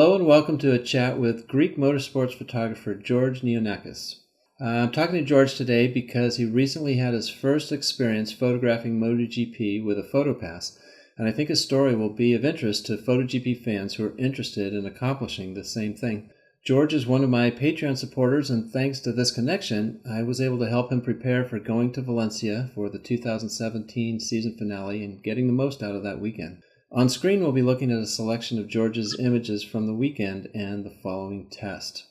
Hello and welcome to a chat with Greek motorsports photographer George Niaounakis. I'm talking to George today because he recently had his first experience photographing MotoGP with a PhotoPass, and I think his story will be of interest to PhotoGP fans who are interested in accomplishing the same thing. George is one of my Patreon supporters, and thanks to this connection, I was able to help him prepare for going to Valencia for the 2017 season finale and getting the most out of that weekend. On screen, we'll be looking at a selection of George's images from the weekend and the following test.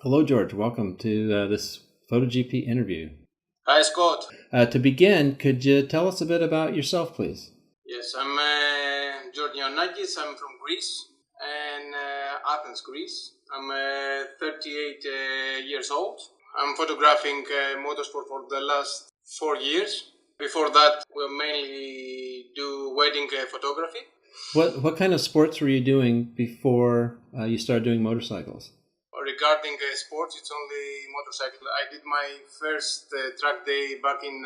Hello, George. Welcome to this PhotoGP interview. Hi, Scott. To begin, could you tell us a bit about yourself, please? Yes, I'm George Niaounakis. I'm from Greece, and Athens, Greece. I'm 38 years old. I'm photographing motorsport for the last 4 years. Before that, we mainly do wedding photography. What kind of sports were you doing before you started doing motorcycles? Regarding sports, it's only motorcycle. I did my first track day back in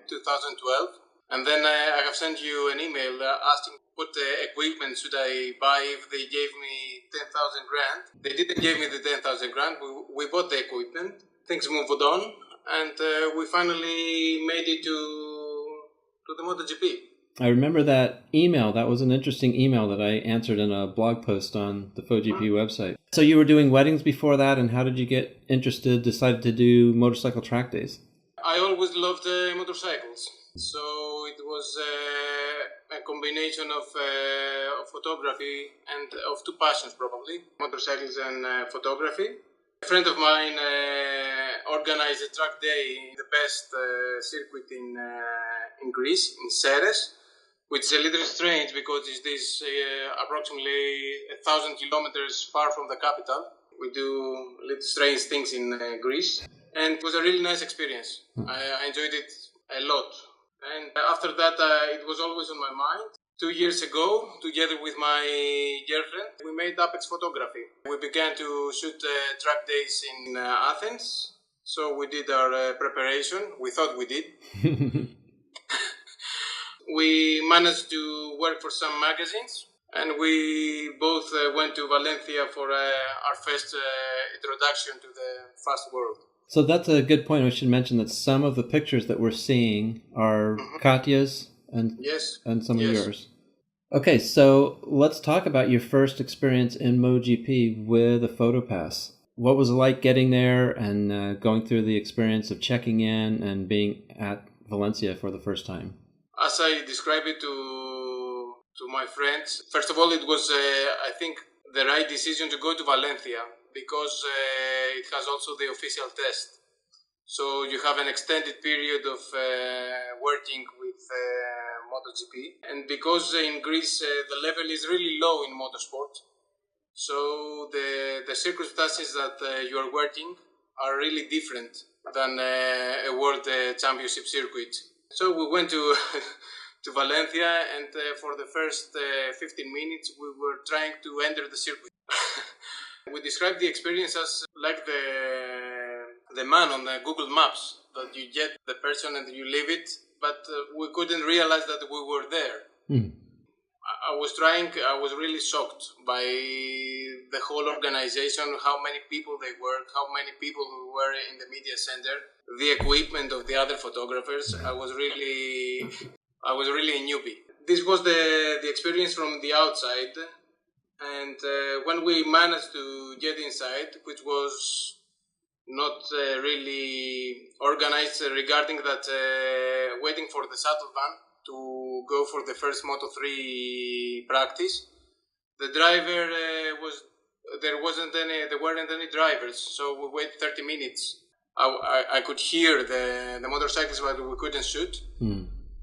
2012. And then I have sent you an email asking what equipment should I buy if they gave me 10,000 grand. They didn't give me the 10,000 grand. We bought the equipment. Things moved on. And we finally made it to the MotoGP. I remember that email. That was an interesting email that I answered in a blog post on the PhotoGP website. So you were doing weddings before that, and how did you get interested, decided to do motorcycle track days? I always loved motorcycles. So it was a combination of photography and of two passions probably, motorcycles and photography. A friend of mine organized a track day in the best circuit in Greece, in Ceres, which is a little strange because it is approximately 1,000 kilometers far from the capital. We do little strange things in Greece, and it was a really nice experience. I enjoyed it a lot. And after that, it was always on my mind. 2 years ago, together with my girlfriend, we made Apex Photography. We began to shoot track days in Athens. So we did our preparation. We thought we did. We managed to work for some magazines. And we both went to Valencia for our first introduction to the fast world. So that's a good point. We should mention that some of the pictures that we're seeing are Katya's and some of yours. Okay, so let's talk about your first experience in MotoGP with a PhotoPass. What was it like getting there and going through the experience of checking in and being at Valencia for the first time? As I described it to my friends, first of all, it was, I think, the right decision to go to Valencia because it has also the official test. So you have an extended period of working with MotoGP. And because in Greece the level is really low in motorsport, so the circumstances that you are working are really different than a World Championship circuit. So we went to to Valencia, and for the first 15 minutes we were trying to enter the circuit. We described the experience as like the man on the Google Maps, that you get the person and you leave it, but we couldn't realize that we were there. I was really shocked by the whole organization, how many people they were, how many people who were in the media center, the equipment of the other photographers. I was really a newbie. This was the experience from the outside. And when we managed to get inside, which was not really organized regarding that, waiting for the shuttle van to go for the first Moto3 practice, the driver there weren't any drivers, so we waited 30 minutes. I could hear the motorcycles, but we couldn't shoot.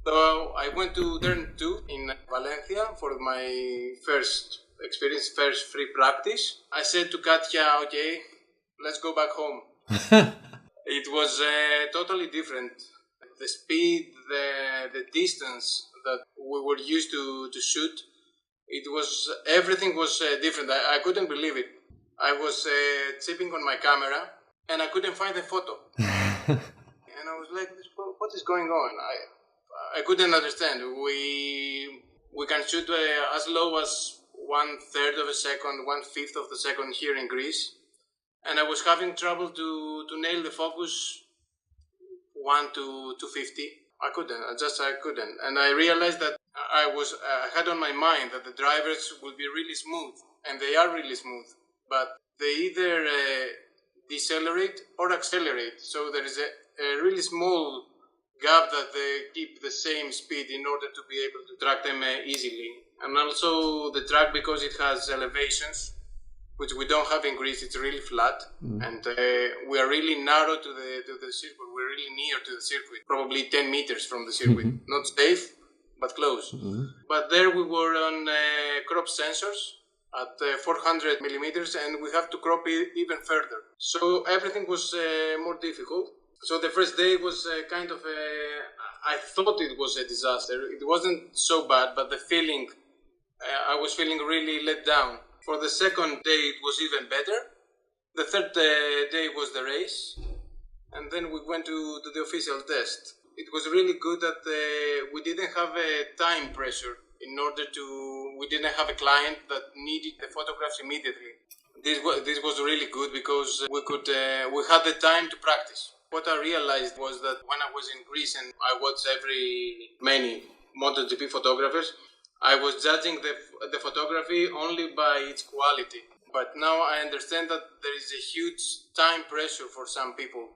So I went to turn 2 in Valencia for my first experience, first free practice. I said to Katya, okay, let's go back home. It was totally different. The speed, the distance that we were used to shoot, everything was different. I couldn't believe it. I was chipping on my camera and I couldn't find the photo. And I was like, what is going on? I couldn't understand. We can shoot as low as 1/3 of a second, 1/5 of the second here in Greece. And I was having trouble to nail the focus 1 to 250. I couldn't. And I realized that I had on my mind that the drivers will be really smooth, and they are really smooth, but they either decelerate or accelerate. So there is a really small gap that they keep the same speed in order to be able to track them easily. And also the track, because it has elevations, which we don't have in Greece, it's really flat, and we are really narrow to the circuit. We're really near to the circuit, probably 10 meters from the circuit. Not safe, but close. But there we were on crop sensors at 400 millimeters, and we have to crop it even further. So everything was more difficult. So the first day was kind of I thought it was a disaster. It wasn't so bad, but the feeling, I was feeling really let down. For the second day, it was even better. The third day was the race. And then we went to the official test. It was really good that we didn't have a time pressure we didn't have a client that needed the photographs immediately. This was really good because we had the time to practice. What I realized was that when I was in Greece and I watched many MotoGP photographers, I was judging the photography only by its quality. But now I understand that there is a huge time pressure for some people.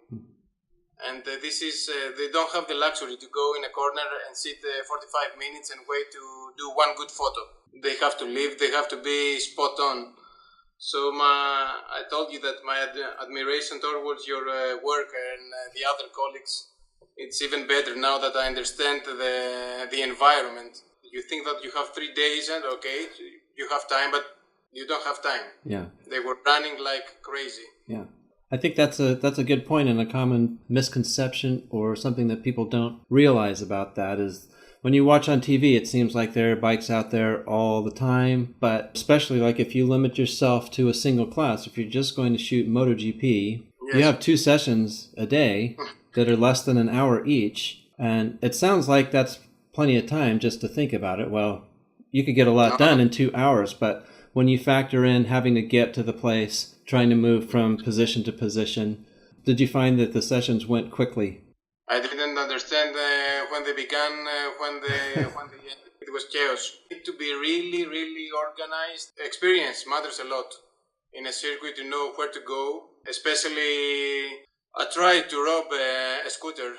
And this is, they don't have the luxury to go in a corner and sit 45 minutes and wait to do one good photo. They have to live, they have to be spot on. So I told you that my admiration towards your work and the other colleagues, it's even better now that I understand the environment. You think that you have 3 days and okay, you have time, but you don't have time. Yeah. They were running like crazy. Yeah. I think that's a good point, and a common misconception or something that people don't realize about that is when you watch on TV, it seems like there are bikes out there all the time, but especially like if you limit yourself to a single class, if you're just going to shoot MotoGP, yes, you have 2 sessions a day that are less than an hour each, and it sounds like that's plenty of time just to think about it. Well, you could get a lot done in 2 hours, but when you factor in having to get to the place, trying to move from position to position, did you find that the sessions went quickly? I didn't understand when they began, when they ended. It was chaos. You need to be really, really organized. Experience matters a lot in a circuit to know where to go. Especially, I tried to rob a scooter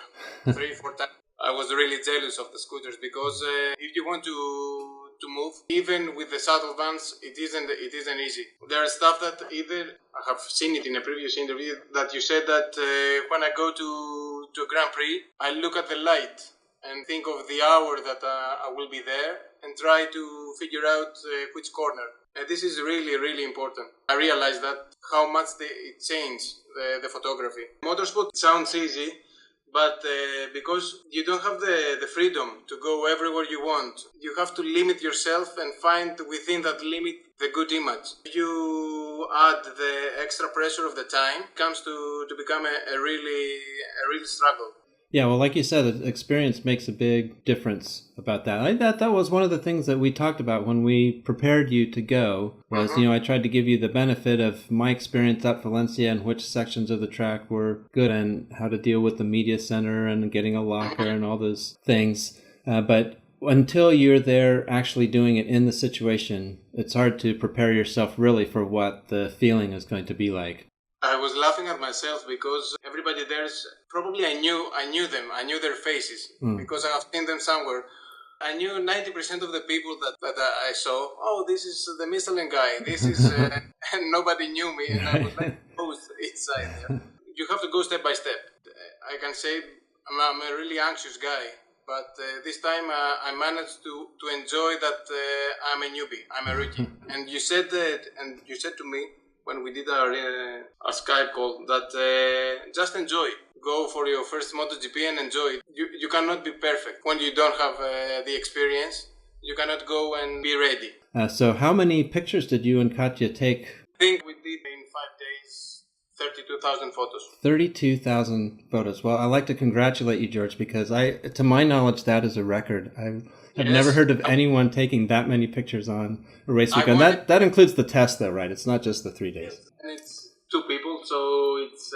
3-4 times. I was really jealous of the scooters because if you want to move, even with the shuttle vans, it isn't easy. There are stuff that either I have seen it in a previous interview that you said that when I go to a Grand Prix, I look at the light and think of the hour that I will be there and try to figure out which corner. And this is really, really important. I realized that how much it changed the photography. Motorsport sounds easy, but because you don't have the freedom to go everywhere you want, you have to limit yourself and find within that limit the good image. If you add the extra pressure of the time, it comes to become a real struggle. Yeah, well, like you said, experience makes a big difference about that. I thought that was one of the things that we talked about when we prepared you to go was, I tried to give you the benefit of my experience at Valencia and which sections of the track were good and how to deal with the media center and getting a locker and all those things. But until you're there actually doing it in the situation, it's hard to prepare yourself really for what the feeling is going to be like. I was laughing at myself because everybody there's probably I knew them. I knew their faces because I have seen them somewhere. I knew 90% of the people that I saw. Oh, this is the Michelin guy. This is and nobody knew me, and I was like, inside there. You have to go step by step. I can say I'm a really anxious guy, but this time I managed to enjoy that I'm a newbie. I'm a rookie. And you said to me, when we did our Skype call, that just enjoy. Go for your first MotoGP and enjoy it. You cannot be perfect. When you don't have the experience, you cannot go and be ready. So how many pictures did you and Katya take? I think we did in 5 days 32,000 photos. 32,000 photos. Well, I'd like to congratulate you, George, because to my knowledge, that is a record. I've never heard of anyone taking that many pictures on a race weekend. That includes the test, though, right? It's not just the 3 days. Yes. And it's 2 people, so it's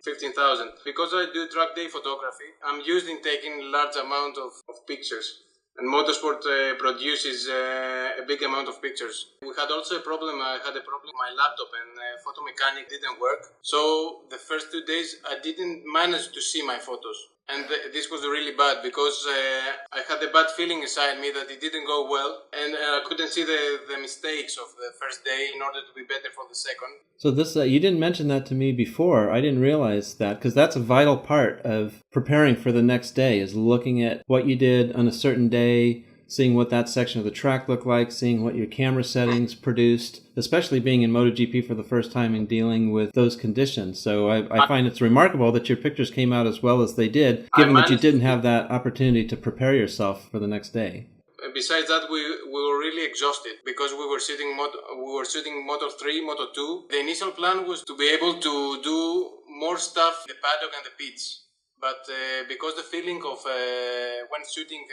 15,000. Because I do track day photography, I'm used in taking large amount of pictures. And motorsport produces a big amount of pictures. We had also a problem. I had a problem with my laptop, and photo mechanic didn't work. So the first 2 days, I didn't manage to see my photos. And this was really bad because I had a bad feeling inside me that it didn't go well, and I couldn't see the mistakes of the first day in order to be better for the second. So this you didn't mention that to me before. I didn't realize that, because that's a vital part of preparing for the next day, is looking at what you did on a certain day, seeing what that section of the track looked like, seeing what your camera settings produced, especially being in MotoGP for the first time and dealing with those conditions. So I find it's remarkable that your pictures came out as well as they did, given that you didn't have that opportunity to prepare yourself for the next day. Besides that, we were really exhausted because we were shooting Moto 3, Moto 2. The initial plan was to be able to do more stuff in the paddock and the pits. But because the feeling of when shooting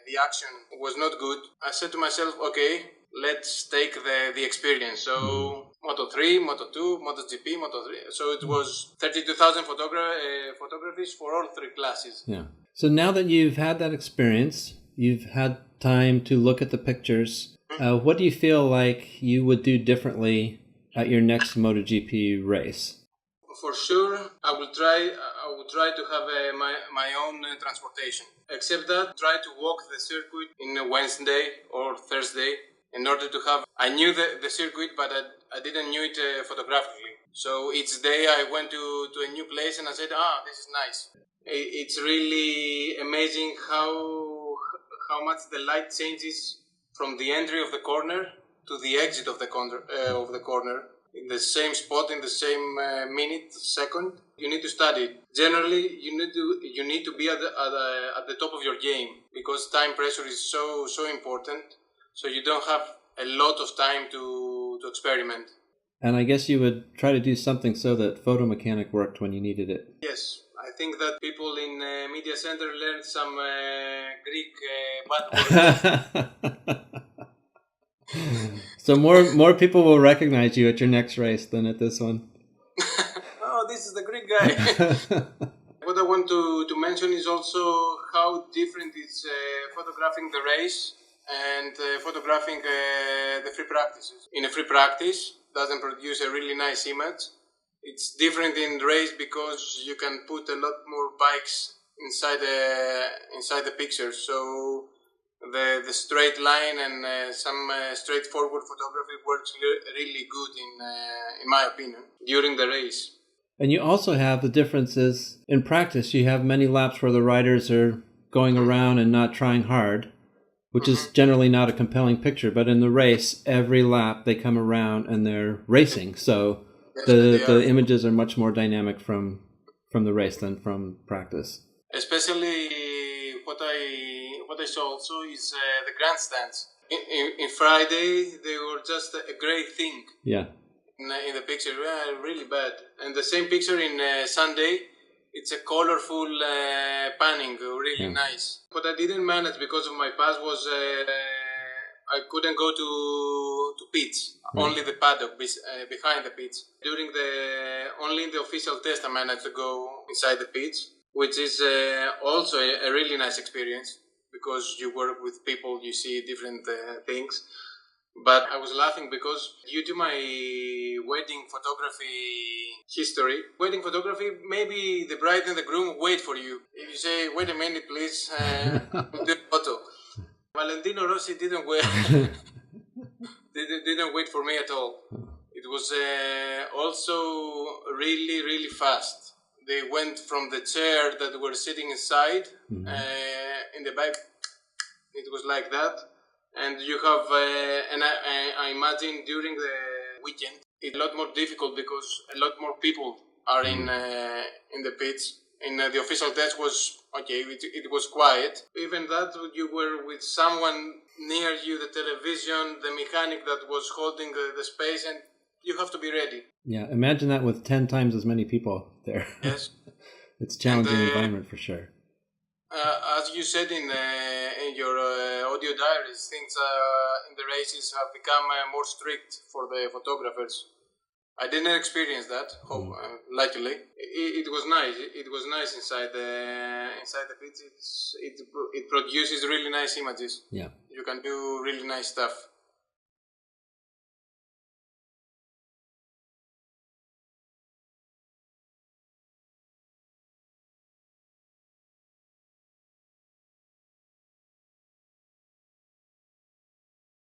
the action was not good, I said to myself, okay, let's take the experience. So Moto 3, Moto 2, MotoGP, Moto 3. So it was 32,000 photographies for all 3 classes. Yeah. So now that you've had that experience, you've had time to look at the pictures, what do you feel like you would do differently at your next MotoGP race? For sure, I will try to have my own transportation. Except that, try to walk the circuit in a Wednesday or Thursday in order to have. I knew the circuit, but I didn't know it photographically. So each day I went to a new place and I said, this is nice. It's really amazing how much the light changes from the entry of the corner to the exit of the corner. In the same spot, in the same second, you need to study it. Generally, you need to be at the top of your game because time pressure is so important. So you don't have a lot of time to experiment. And I guess you would try to do something so that photo mechanic worked when you needed it. Yes, I think that people in media center learned some Greek bad words. So more people will recognize you at your next race than at this one. This is the Greek guy. What I want to mention is also how different is photographing the race and photographing the free practices. In a free practice, doesn't produce a really nice image. It's different in the race because you can put a lot more bikes inside the picture. So the straight line and some straightforward photography works really good in my opinion during the race. And you also have the differences in practice. You have many laps where the riders are going around and not trying hard, which is generally not a compelling picture. But in the race, every lap they come around and they're racing. So the images are much more dynamic from the race than from practice. Especially what I saw also is the grandstands. In Friday, they were just a great thing. Yeah. In the picture, really bad. And the same picture in Sunday, it's a colorful panning, really nice. What I didn't manage because of my pass was I couldn't go to pits. Only the paddock behind the pits. Only in the official test I managed to go inside the pits, which is also a really nice experience because you work with people, you see different things. But I was laughing because due to my wedding photography history, maybe the bride and the groom wait for you. If you say, wait a minute, please, we'll do a photo. Valentino Rossi didn't wait. didn't wait for me at all. It was also really, really fast. They went from the chair that were sitting inside in the back. It was like that. And you have, and I imagine during the weekend, it's a lot more difficult because a lot more people are in the pits. In the official test was okay. It was quiet. Even that, you were with someone near you, the television, the mechanic that was holding the space, and you have to be ready. Yeah, imagine that with 10 times as many people there. Yes. It's a challenging environment for sure. As you said in your audio diaries, things in the races have become more strict for the photographers. I didn't experience that, luckily. It was nice. It was nice inside the pits. It produces really nice images. Yeah. You can do really nice stuff.